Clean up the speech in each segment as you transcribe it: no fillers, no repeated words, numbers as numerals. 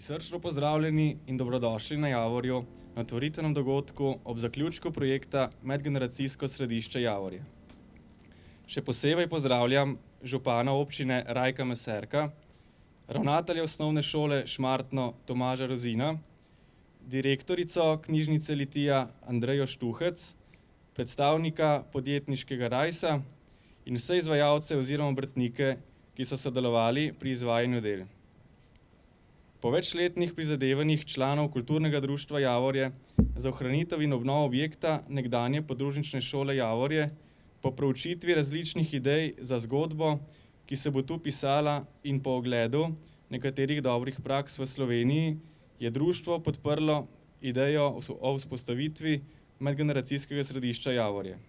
Prisrčno pozdravljeni in dobrodošli na Javorju, na otvoritvenem dogodku ob zaključku projekta Medgeneracijsko središče Javorje. Še posebej pozdravljam župana občine Rajka Meserka, ravnatelja osnovne šole Šmartno Tomaža Rozina, direktorico knjižnice Litija Andrejo Štuhec, predstavnika podjetniškega Rajsa in vse izvajalce oziroma obrtnike, ki so sodelovali pri izvajanju del. Po večletnih prizadevanjih članov Kulturnega društva Javorje za ohranitev in obnovo objekta nekdanje podružnične šole Javorje, po proučitvi različnih idej za zgodbo, ki se bo tu pisala, in po ogledu nekaterih dobrih praks v Sloveniji, je društvo podprlo idejo o vzpostavitvi medgeneracijskega središča Javorje.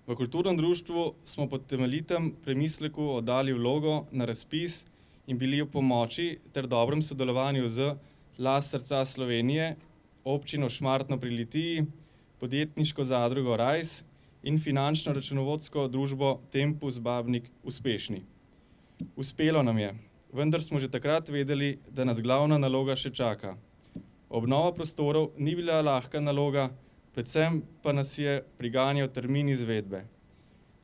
V kulturnem društvu smo po temeljitem premisleku oddali vlogo na razpis in bili v pomoči ter dobrem sodelovanju z Las srca Slovenije, občino Šmartno pri Litiji, podjetniško zadrugo Rajs in finančno-računovodsko družbo Tempus Babnik uspešni. Uspelo nam je, vendar smo že takrat vedeli, da nas glavna naloga še čaka. Obnova prostorov ni bila lahka naloga, predvsem pa nas je priganjal termin izvedbe.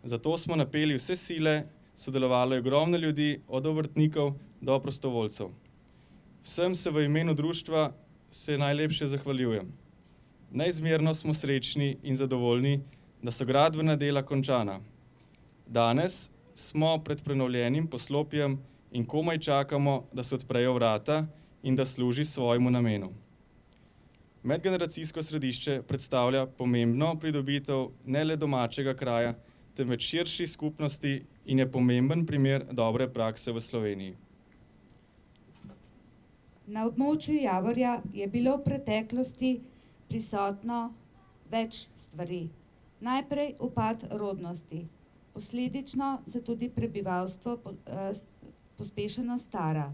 Zato smo napeli vse sile, sodelovalo je ogromno ljudi, od obrtnikov do prostovoljcev. Vsem se v imenu društva se najlepše zahvaljujem. Neizmerno smo srečni in zadovoljni, da so gradbena dela končana. Danes smo pred prenovljenim poslopjem in komaj čakamo, da se odprejo vrata in da služi svojemu namenu. Medgeneracijsko središče predstavlja pomembno pridobitev ne le domačega kraja, temveč širši skupnosti in je pomemben primer dobre prakse v Sloveniji. Na območju Javorja je bilo v preteklosti prisotno več stvari. Najprej upad rodnosti, posledično se tudi prebivalstvo pospešeno stara.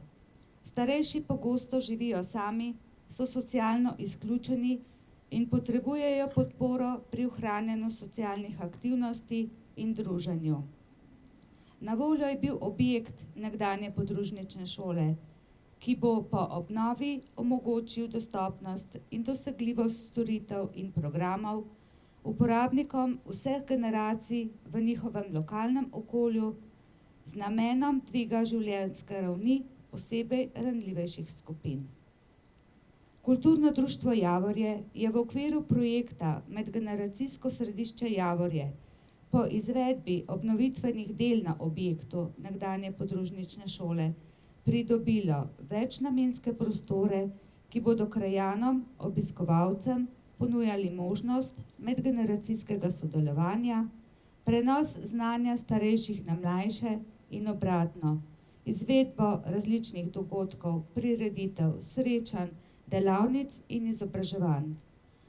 Starejši pogosto živijo sami, so socialno izključeni in potrebujejo podporo pri ohranjanju socialnih aktivnosti in druženju. Na voljo je bil objekt nekdanje podružnične šole, ki bo po obnovi omogočil dostopnost in dosegljivost storitev in programov uporabnikom vseh generacij v njihovem lokalnem okolju z namenom dviga življenjske ravni posebej ranljivejših skupin. Kulturno društvo Javorje je v okviru projekta Medgeneracijsko središče Javorje po izvedbi obnovitvenih del na objektu nekdanje podružnične šole pridobilo večnamenske prostore, ki bodo krajanom, obiskovalcem ponujali možnost medgeneracijskega sodelovanja, prenos znanja starejših na mlajše in obratno, izvedbo različnih dogodkov, prireditev, srečanj, delavnic in izobraževanj.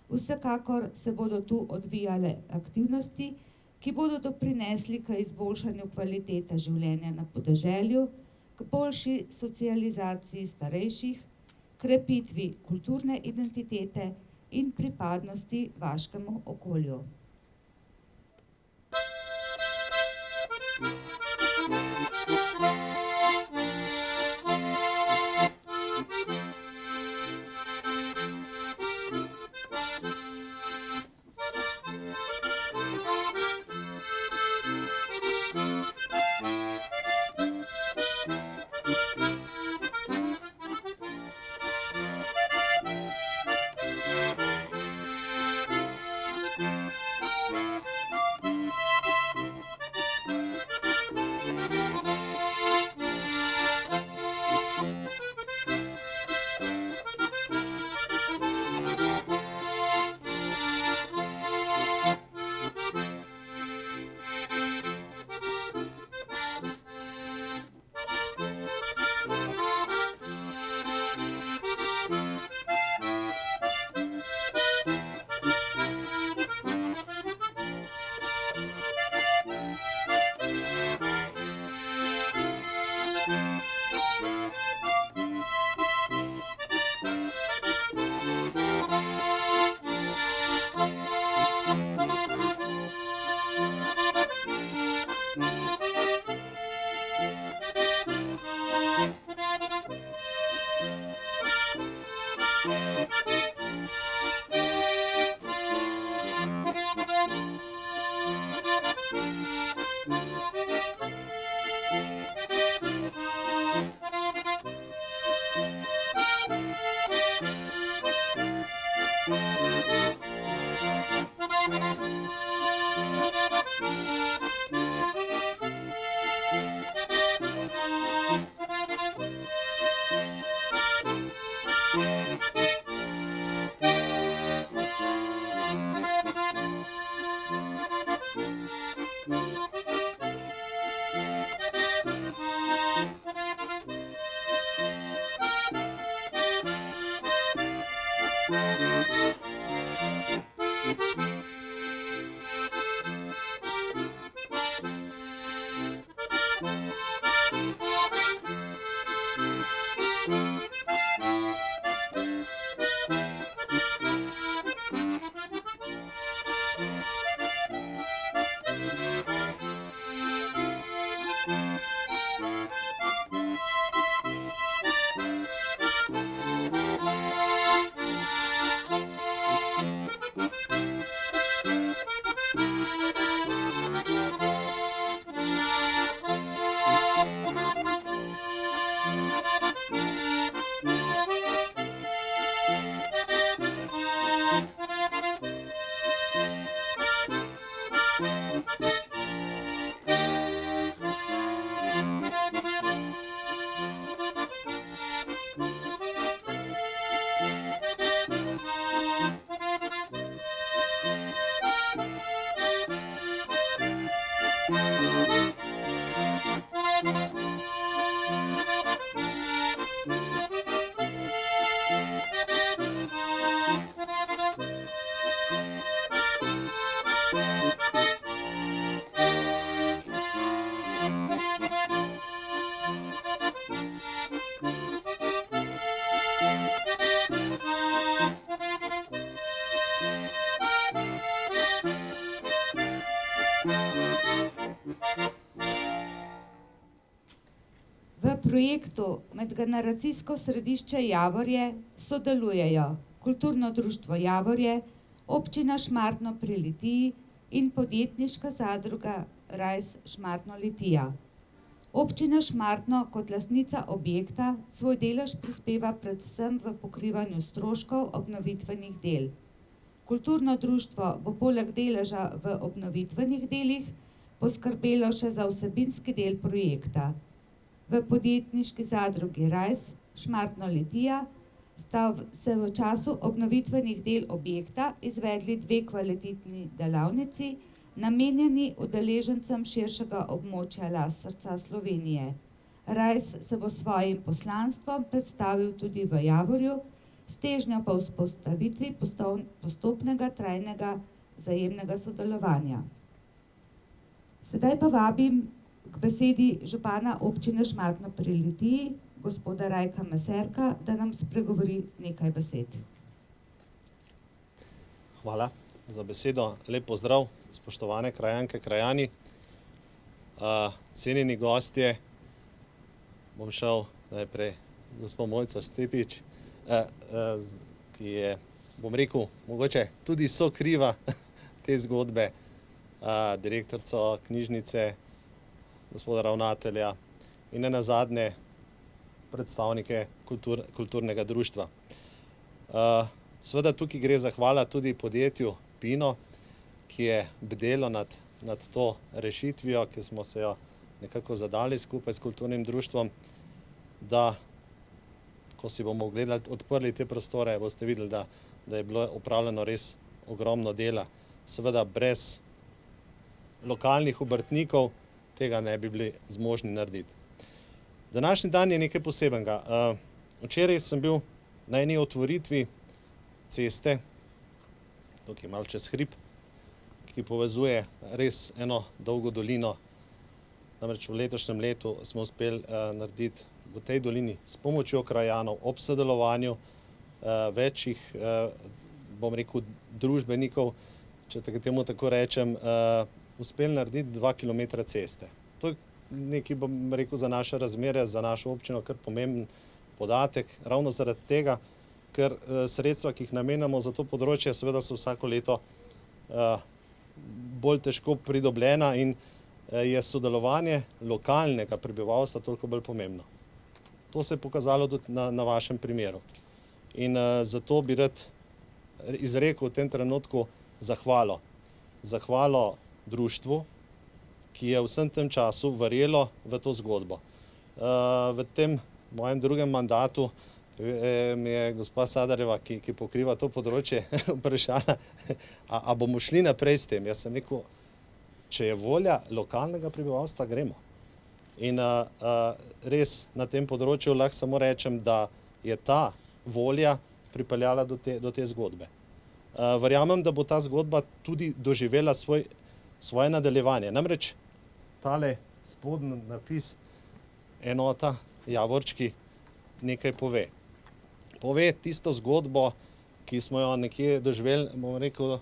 Vsekakor se bodo tu odvijale aktivnosti, ki bodo doprinesli k izboljšanju kvalitete življenja na podeželju, k boljši socializaciji starejših, krepitvi kulturne identitete in pripadnosti vaškemu okolju. V projektu Medgeneracijsko središče Javorje sodelujejo Kulturno društvo Javorje, Občina Šmartno pri Litiji in podjetniška zadruga Rais Šmartno Litija. Občina Šmartno kot lastnica objekta svoj delež prispeva predvsem v pokrivanju stroškov obnovitvenih del. Kulturno društvo bo poleg deleža v obnovitvenih delih poskrbelo še za vsebinski del projekta. V podjetniški zadrugi Rais Šmartno Litija sta se v času obnovitvenih del objekta izvedli 2 kvalitetni delavnici, namenjeni udeležencem širšega območja Las srca Slovenije. Rais se bo s svojim poslanstvom predstavil tudi v Javorju, s težnjo po vzpostavitvi postopnega, trajnega, vzajemnega sodelovanja. Sedaj pa vabim k besedi župana občine Šmartno pri Litiji, gospoda Rajka Meserka, da nam spregovori nekaj besed. Hvala za besedo. Lep pozdrav, spoštovane krajanke, krajani. Cenjeni gostje, bom šel najprej gospod Mojco Stepič, ki je, bom rekel, mogoče tudi sokriva te zgodbe, direktorico knjižnice, gospoda ravnatelja in nenazadnje predstavnike kulturnega društva. Seveda tukaj gre zahvala tudi podjetju Pino, ki je bdelo nad to rešitvijo, ki smo se jo nekako zadali skupaj s kulturnim društvom, da ko si bomo odprli te prostore, boste videli, da je bilo opravljeno res ogromno dela. Seveda brez lokalnih obrtnikov tega ne bi bili zmožni narediti. Današnji dan je nekaj posebenega. Včeraj sem bil na eni otvoritvi ceste, tukaj malo čez hrib, ki povezuje res eno dolgo dolino. Namreč v letošnjem letu smo uspeli narediti v tej dolini s pomočjo krajanov, ob sodelovanju večjih, bom rekel, družbenikov, če temu tako rečem, uspeli narediti 2 kilometra ceste. To je nekaj, bom rekel, za naše razmere, za našo občino kar pomemben podatek, ravno zaradi tega, ker sredstva, ki jih namenjamo za to področje, seveda so vsako leto bolj težko pridobljena in je sodelovanje lokalnega prebivalstva toliko bolj pomembno. To se je pokazalo tudi na vašem primeru. In zato bi rad izrekel v tem trenutku zahvalo. Zahvalo društvu, ki je v vsem tem času verjelo v to zgodbo. V tem mojem drugem mandatu mi je gospa Sadarjeva, ki pokriva to področje, vprašala, a bomo šli naprej s tem. Jaz sem rekel, če je volja lokalnega prebivalstva, gremo. In res na tem področju lahko samo rečem, da je ta volja pripeljala do te zgodbe. Verjamem, da bo ta zgodba tudi doživela svoje nadaljevanje. Namreč tale spodnji napis enota Javorčki nekaj pove. Pove tisto zgodbo, ki smo jo nekje doživeli, bom rekel,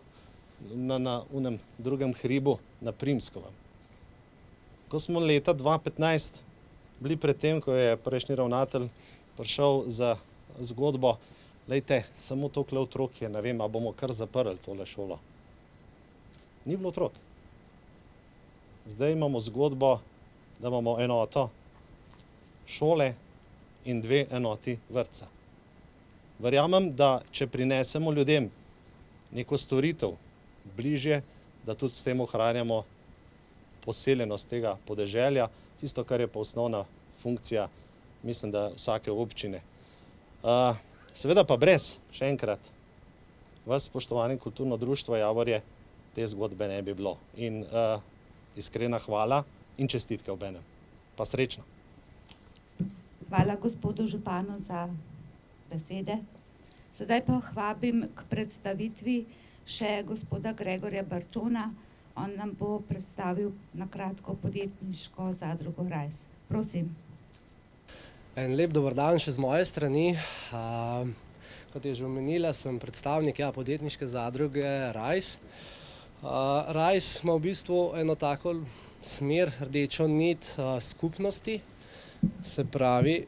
na unem drugem hribu na Primskovem. Ko smo leta 2015 bili pred tem, ko je prejšnji ravnatelj prišel za zgodbo, lejte, samo tolikle otrok je, ne vem, a bomo kar zaprli tole šolo. Ni bilo otrok. Zdaj imamo zgodbo, da imamo enoto šole in 2 enoti vrtca. Verjamem, da če prinesemo ljudem neko storitev bližje, da tudi s tem ohranjamo poseljenost tega podeželja, tisto, kar je pa osnovna funkcija, mislim, da vsake občine. Seveda pa brez, še enkrat, vas, spoštovani kulturno društvo Javorje, te zgodbe ne bi bilo. In iskrena hvala in čestitke obenem. Pa srečno. Hvala gospodu županu za besede. Sedaj pa vabim k predstavitvi še gospoda Gregorja Barčona. On nam bo predstavil na kratko podjetniško zadrugo Rajs. Prosim. En lep dober dan še z moje strani. Kot je že omenila, sem predstavnik podjetniške zadruge Rajs. Rajs ima v bistvu eno tako smer, rdečo nit skupnosti. Se pravi,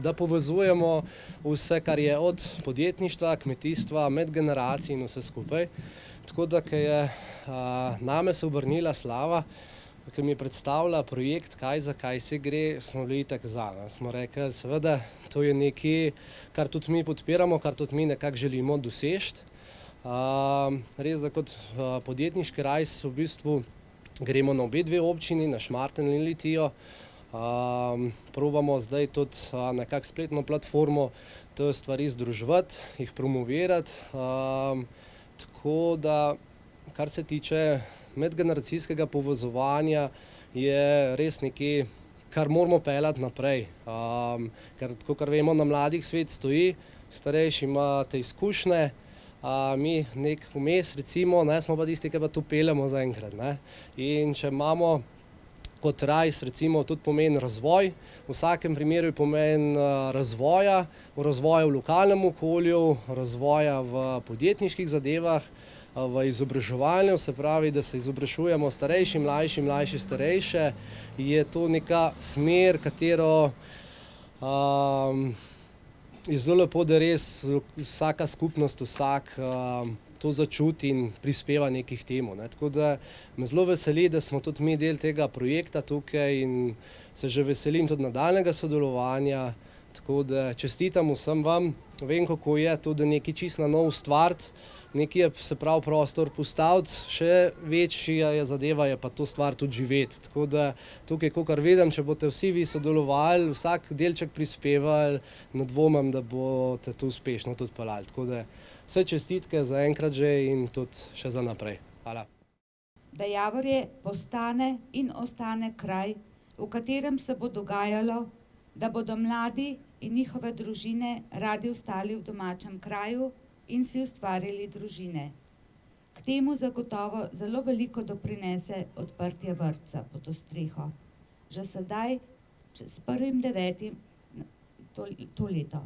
da povezujemo vse, kar je od podjetništva, kmetijstva, medgeneracij in vse skupaj. Tako da, ko je name se obrnila Slava, ki mi je predstavila projekt, za kaj se gre, smo bili itak za. Smo rekli, seveda, to je nekaj, kar tudi mi podpiramo, kar tudi mi nekako želimo doseči. Res, da kot podjetniški Rajs v bistvu gremo na obe 2 občini, na Šmartno in Litijo. Probamo zdaj tudi nekako spletno platformo te stvari združevati, jih promovirati. Tako da, kar se tiče medgeneracijskega povezovanja, je res nekaj, kar moramo peljati naprej. Ker tako, kar vemo, na mladih svet stoji, starejši imate izkušnje, mi nek vmes, recimo, smo pa tisti, ki pa to peljemo zaenkrat. In če imamo kot Rajs, recimo, tudi pomeni razvoj, v vsakem primeru je pomen razvoja v lokalnem okolju, razvoja v podjetniških zadevah, v izobraževanju, se pravi, da se izobražujemo starejši, mlajši, starejše, je to neka smer, katero je zelo lepo, da res vsaka skupnost, vsak to začuti in prispeva nekih temu. Tako da me zelo veseli, da smo tudi mi del tega projekta tukaj in se že veselim tudi nadaljnega sodelovanja. Tako da čestitam vsem vam. Vem, kako je tudi nekaj čisto na novo ustvariti, nekaj je se pravi prostor postaviti, še večja je zadeva, je pa to stvar tudi živeti. Tako da tukaj, kakor vidim, če boste vsi vi sodelovali, vsak delček prispevali, ne dvomim, da boste to uspešno tudi peljali. Tako da vse čestitke za enkrat že in tudi še za naprej. Hvala. Da Javorje postane in ostane kraj, v katerem se bo dogajalo, da bodo mladi in njihove družine radi ostali v domačem kraju in si ustvarili družine. K temu zagotovo zelo veliko doprinese odprtje vrtca pod to streho. Že sedaj, s 1.9. to leto.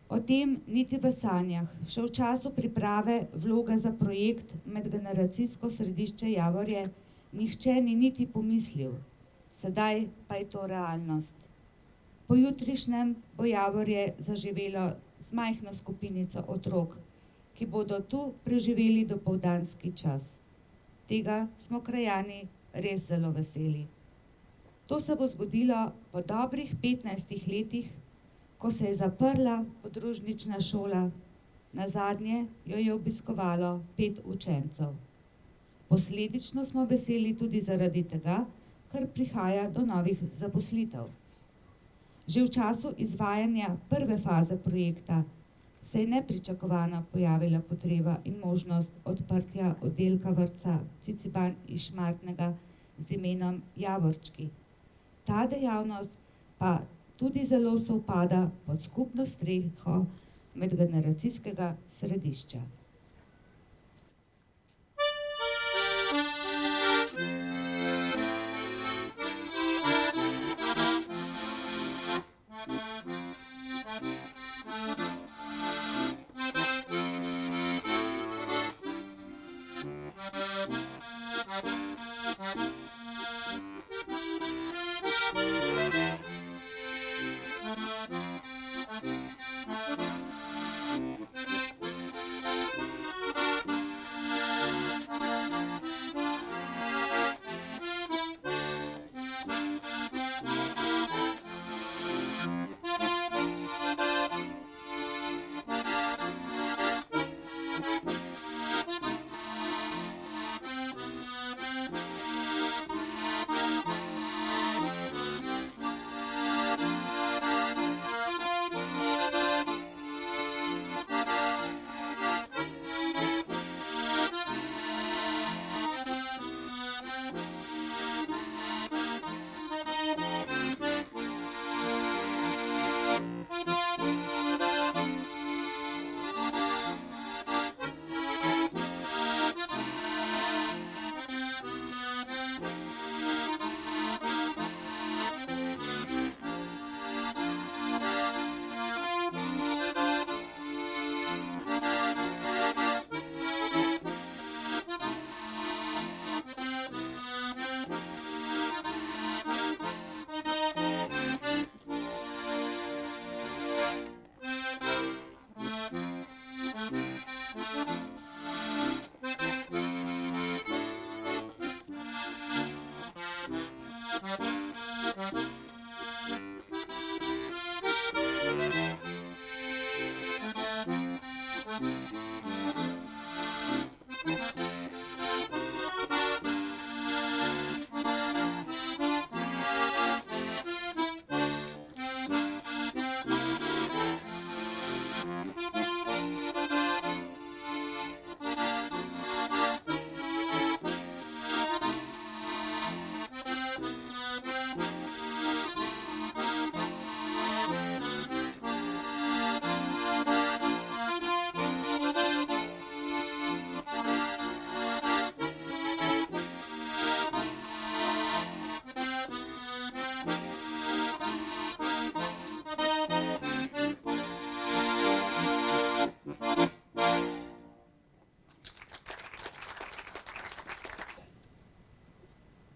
O tem niti v sanjah. Še v času priprave vloge za projekt Medgeneracijsko središče Javorje nihče ni niti pomislil. Sedaj pa je to realnost. Pojutrišnjem bo Javorje zaživelo z majhno skupinico otrok, ki bodo tu preživeli dopoldanski čas. Tega smo krajani res zelo veseli. To se bo zgodilo po dobrih 15 letih, ko se je zaprla podružnična šola Nazadnje jo je obiskovalo 5 učencev. Posledično smo veseli tudi zaradi tega, ker prihaja do novih zaposlitev. Že v času izvajanja prve faze projekta se je nepričakovano pojavila potreba in možnost odprtja oddelka vrtca Ciciban iz Šmartnega z imenom Javorčki. Ta dejavnost pa tudi zelo sovpada pod skupno streho medgeneracijskega središča.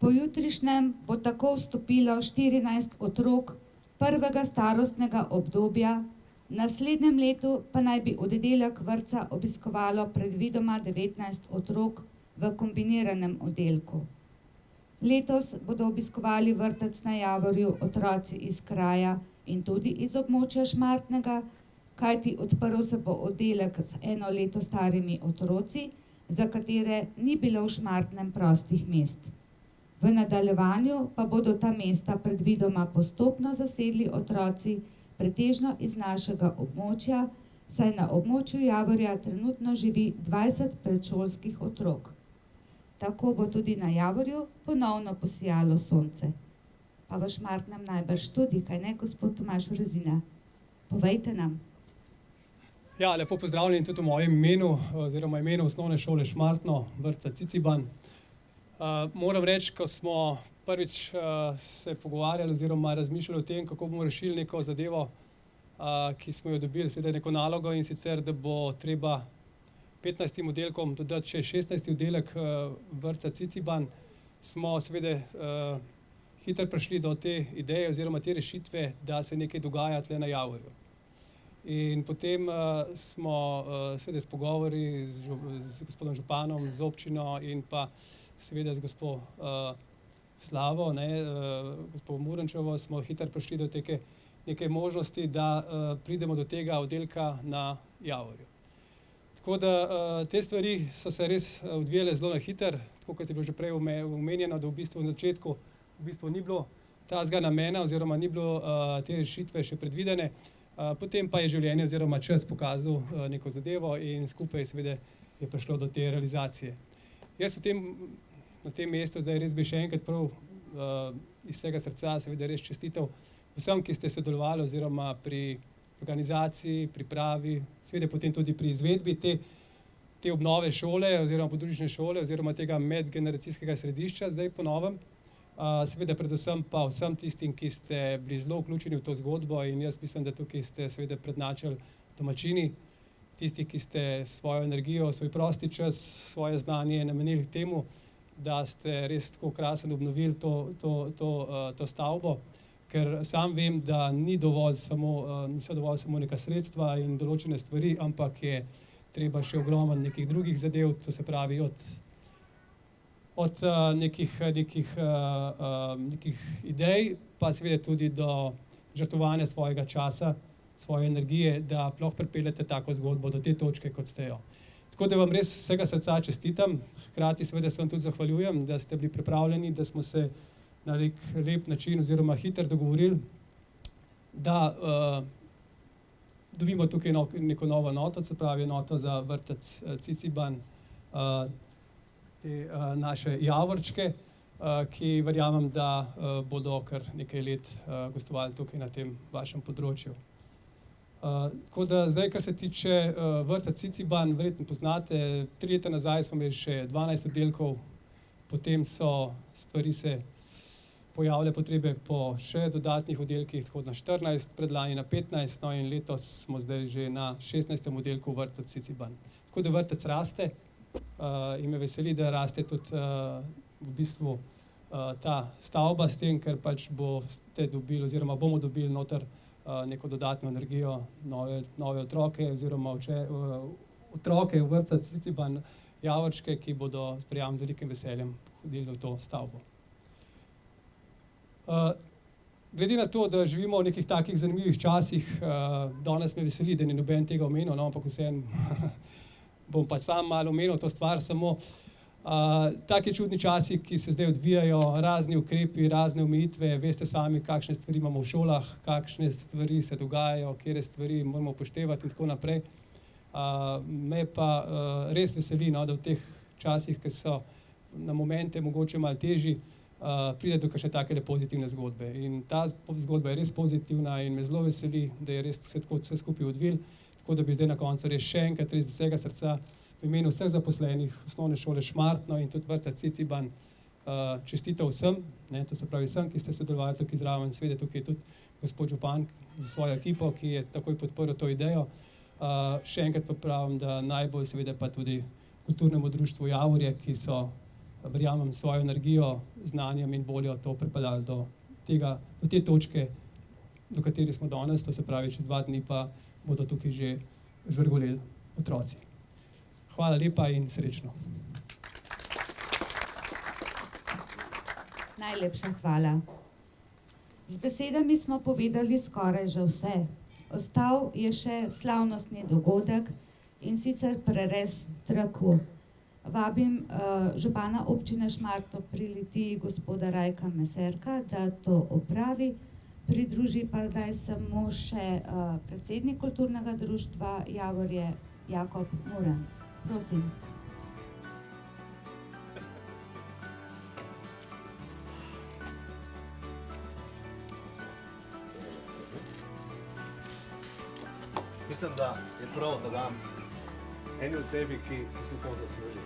Pojutrišnjem bo tako vstopilo 14 otrok prvega starostnega obdobja, v naslednjem letu pa naj bi oddelek vrtca obiskovalo predvidoma 19 otrok v kombiniranem oddelku. Letos bodo obiskovali vrtec na Javorju otroci iz kraja in tudi iz območja Šmartnega, kajti odprl se bo oddelek z 1 leto starimi otroci, za katere ni bilo v Šmartnem prostih mest. V nadaljevanju pa bodo ta mesta predvidoma postopno zasedli otroci, pretežno iz našega območja, saj na območju Javorja trenutno živi 20 predšolskih otrok. Tako bo tudi na Javorju ponovno posijalo sonce. Pa v Šmartnem najbrž tudi, kaj ne, gospod Tomaž Rezina? Povejte nam. Ja, lepo pozdravljeni tudi v mojem imenu, oziroma imenu osnovne šole Šmartno, vrtca Ciciban. Moram reči, ko smo prvič se pogovarjali oziroma razmišljali o tem, kako bomo rešili neko zadevo, ki smo jo dobili, seveda neko nalogo, in sicer, da bo treba 15 oddelkom dodati še 16. oddelek vrtca Ciciban, smo seveda hitro prišli do te ideje oziroma te rešitve, da se nekaj dogaja tle na Javorju. In potem smo seveda s pogovori z gospodom županom, z občino in pa seveda z gospo Slavo, gospo Murničevo, smo hitro prišli do neke možnosti, da pridemo do tega oddelka na Javorju. Tako da te stvari so se res odvijale zelo na hiter, tako kot je bilo že prej omenjeno, da v bistvu na začetku ni bilo tazga namena oziroma ni bilo te rešitve še predvidene. Potem pa je življenje oziroma čas pokazal neko zadevo in skupaj seveda je prišlo do te realizacije. Jaz na tem mestu zdaj res bi še enkrat prav iz vsega srca seveda res čestitev vsem, ki ste sodelovali oziroma pri organizaciji, pripravi, seveda potem tudi pri izvedbi te obnove šole oziroma podružnične šole oziroma tega medgeneracijskega središča zdaj po novem. Seveda predvsem pa vsem tistim, ki ste bili zelo vključeni v to zgodbo in jaz mislim, da tukaj ste seveda prednjačili domačini, tisti, ki ste svojo energijo, svoj prosti čas, svoje znanje namenili temu, da ste res tako krasno obnovili to stavbo, ker sam vem, da niso dovolj samo neka sredstva in določene stvari, ampak je treba še ogromno nekih drugih zadev, to se pravi od nekih idej, pa seveda tudi do žrtvovanja svojega časa, svoje energije, da sploh pripeljete tako zgodbo do te točke, kot ste jo. Tako da vam res vsega srca čestitam, hkrati seveda se vam tudi zahvaljujem, da ste bili pripravljeni, da smo se na lep način oziroma hitro dogovorili, da dobimo tukaj neko novo enoto, se pravi enoto za vrtec Ciciban, te naše javorčke, ki verjamem, da bodo kar nekaj let gostovali tukaj na tem vašem področju. Tako da zdaj, kar se tiče vrtca Ciciban, verjetno poznate, 3 leta nazaj smo imeli še 12 oddelkov, potem so stvari se pojavile potrebe po še dodatnih oddelkih, tako na 14, predlani na 15, no in letos smo zdaj že na 16. oddelku vrtca Ciciban. Tako da vrtec raste in me veseli, da raste tudi v bistvu ta stavba s tem, ker pač boste dobili oziroma bomo dobili noter neko dodatno energijo, nove otroke oziroma otroke v vrtca Ciciban, javorčke, ki bodo s prijam z velikim veseljem hodili v to stavbo. Glede na to, da živimo v nekih takih zanimivih časih, danes me veseli, da ni noben tega omenil, no, ampak vseeno bom pač sam malo omenil to stvar, samo taki čudni časi, ki se zdaj odvijajo, razni ukrepi, razne omejitve, veste sami, kakšne stvari imamo v šolah, kakšne stvari se dogajajo, katere stvari moramo upoštevati in tako naprej. Me pa res veseli, no, da v teh časih, ki so na momente mogoče malo težji, pride do kakšne takele pozitivne zgodbe. In ta zgodba je res pozitivna in me zelo veseli, da je res se tako vse skupaj odvilo, tako da bi zdaj na koncu res še enkrat res z vsega srca v imenu vseh zaposlenih Osnovne šole Šmartno in tudi vrtca Ciciban čestitev vsem, ne, to se pravi vsem, ki ste sodelovali tukaj zraven, seveda tukaj tudi gospod župan za svojo ekipo, ki je takoj podprl to idejo. Še enkrat pa pravim, da najbolj seveda pa tudi kulturnemu društvu Javorje, ki so, verjamem, svojo energijo, znanjem in voljo to pripeljali do te točke, do katere smo danes, to se pravi čez 2 dni pa bodo tukaj že žvrgoleli otroci. Hvala lepa in srečno. Najlepša hvala. Z besedami smo povedali skoraj že vse. Ostal je še slavnostni dogodek in sicer prerez traku. Vabim župana občine Šmartno pri Litiji, gospoda Rajka Meserka, da to opravi. Pridruži pa naj samo še predsednik kulturnega društva Javorje, Jakob Muranc. Prosim. Mislim, da je prav, da dam eni osebi, ki si to zasluži.